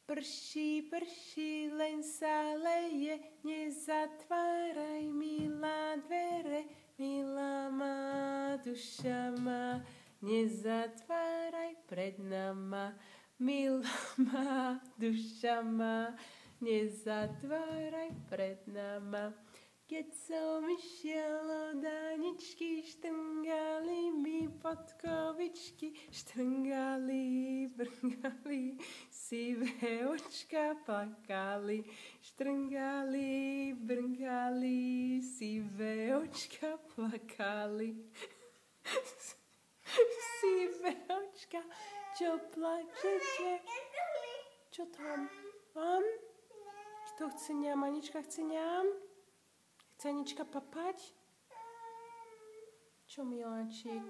Prší, prší, len sa leje, nezatváraj, milá, dvere, milá má, duša má, nezatváraj pred nama, milá má, duša má, nezatváraj pred nama. Keď som išiel od Aničky, štrngali mi podkovičky, štrngali, brngali, sivé očka plakali, štrngali, brngali, sivé očka plakali. Sivé očka, čo plačete? Čo tam? Mám? Kto chce ňam? Anička chce ňam? Chce Anička papať? Čo, miláčik?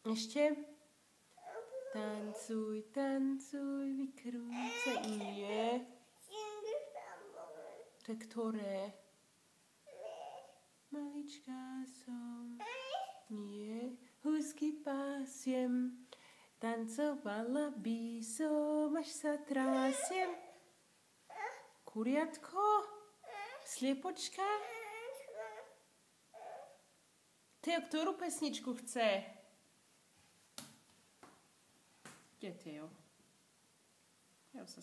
Ešte? Tancuj, tancuj, vykrúcaj. Nie. To je ktoré? Maličká som. Nie. Husky pásiem. Tancovala by som, až sa trásiem. Kuriatko? Sliepočka? Teo, ktorú pesničku chce? Kde Teo? Ja sa